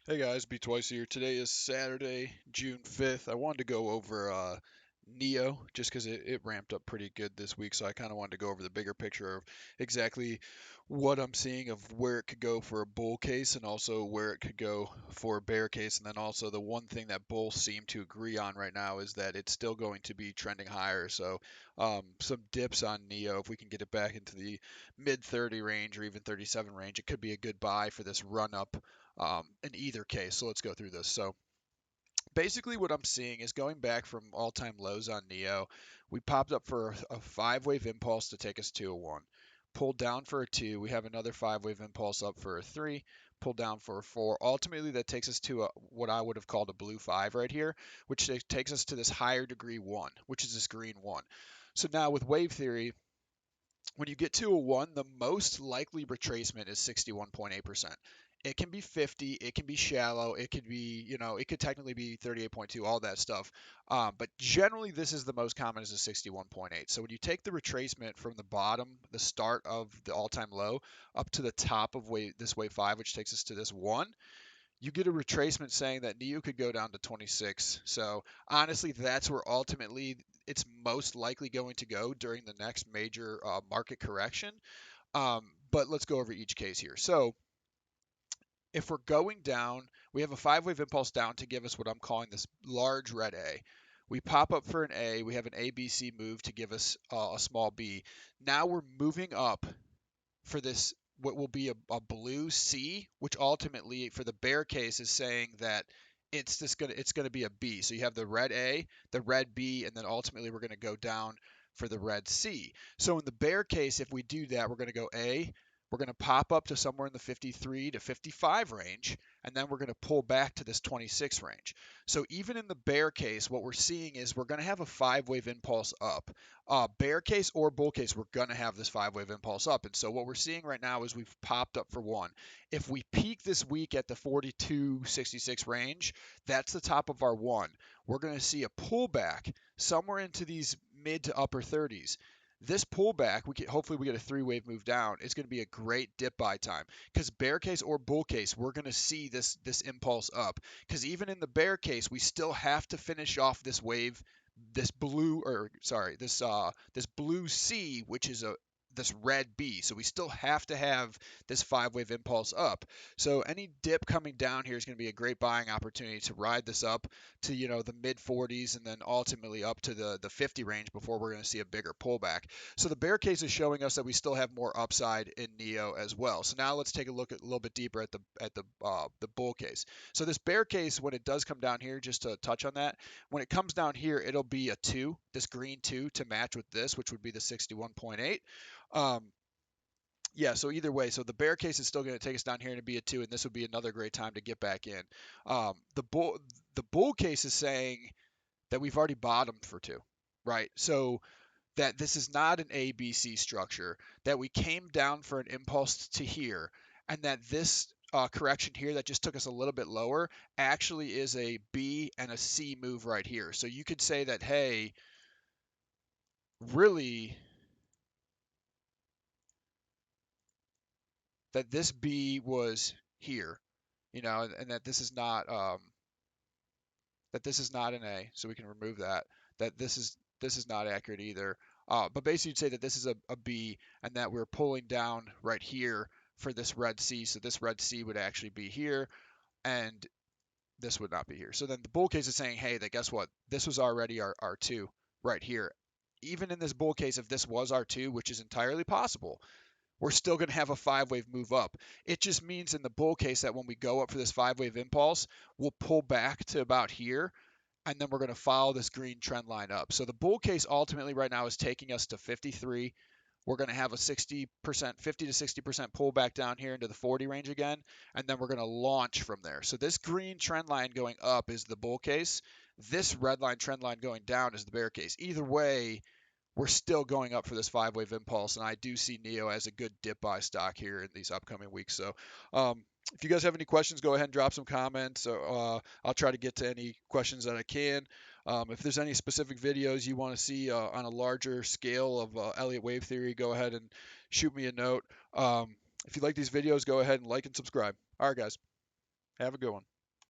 Hey guys, Be Twice here. Today is Saturday, June 5th. I wanted to go over NIO just because it ramped up pretty good this week, so I kind of wanted to go over the bigger picture of exactly what I'm seeing of where it could go for a bull case and also where it could go for a bear case. And then also the one thing that both seem to agree on right now is that it's still going to be trending higher. So some dips on NIO, if we can get it back into the mid 30 range or even 37 range, it could be a good buy for this run up in either case. So let's go through this. So basically what I'm seeing is going back from all-time lows on NIO, we popped up for a five-wave impulse to take us to a 1. Pulled down for a 2, we have another five-wave impulse up for a 3, pulled down for a 4. Ultimately that takes us to what I would have called a blue 5 right here, which takes us to this higher degree 1, which is this green 1. So now with wave theory, when you get to a 1, the most likely retracement is 61.8%. It can be 50, it can be shallow, it could be, it could technically be 38.2, all that stuff. But generally, this is the most common is a 61.8. So when you take the retracement from the bottom, the start of the all-time low, up to the top of this wave 5, which takes us to this 1, you get a retracement saying that NIO could go down to 26. So honestly, that's where ultimately it's most likely going to go during the next major market correction. But let's go over each case here. So if we're going down, we have a five-wave impulse down to give us what I'm calling this large red A. We pop up for an A. We have an ABC move to give us a small B. Now we're moving up for this what will be a blue C, which ultimately for the bear case is saying that it's gonna be a B. So you have the red A, the red B, and then ultimately we're gonna go down for the red C. So in the bear case, if we do that, we're gonna go A, we're gonna pop up to somewhere in the 53 to 55 range, and then we're gonna pull back to this 26 range. So even in the bear case, what we're seeing is we're gonna have a five-wave impulse up. Bear case or bull case, we're going to have this five-wave impulse up. And so what we're seeing right now is we've popped up for 1. If we peak this week at the 42.66 range, that's the top of our 1. We're going to see a pullback somewhere into these mid to upper 30s. This pullback, hopefully we get a three-wave move down. It's going to be a great dip buy time because bear case or bull case, we're going to see this impulse up. Because even in the bear case, we still have to finish off this wave, this blue C, which is this red B. So we still have to have this five-wave impulse up. So any dip coming down here is going to be a great buying opportunity to ride this up to the mid 40s and then ultimately up to the 50 range before we're going to see a bigger pullback. So the bear case is showing us that we still have more upside in NIO as well. So now let's take a look at a little bit deeper at the bull case. So this bear case, when it does come down here, just to touch on that, when it comes down here, it'll be a 2, this green 2 to match with this, which would be the 61.8. Um, yeah, so either way, so the bear case is still going to take us down here and be a 2, and this would be another great time to get back in. The bull case is saying that we've already bottomed for 2, right? So that this is not an ABC structure, that we came down for an impulse to here, and that this correction here that just took us a little bit lower actually is a B and a C move right here. So you could say that, hey, really, that this B was here, and that this is not an A, so we can remove that. That this is not accurate either. But basically, you'd say that this is a B, and that we're pulling down right here for this red C. So this red C would actually be here, and this would not be here. So then the bull case is saying, hey, that guess what? This was already our 2 right here. Even in this bull case, if this was our 2, which is entirely possible, we're still going to have a five-wave move up. It just means in the bull case that when we go up for this five-wave impulse, we'll pull back to about here, and then we're going to follow this green trend line up. So the bull case ultimately right now is taking us to 53. We're going to have a 60%, 50 to 60% pullback down here into the 40 range again, and then we're going to launch from there. So this green trend line going up is the bull case. This red line trend line going down is the bear case. Either way, we're still going up for this five-wave impulse, and I do see NIO as a good dip buy stock here in these upcoming weeks. So if you guys have any questions, go ahead and drop some comments. I'll try to get to any questions that I can. If there's any specific videos you want to see on a larger scale of Elliott wave theory, go ahead and shoot me a note. If you like these videos, go ahead and like and subscribe. All right, guys, have a good one.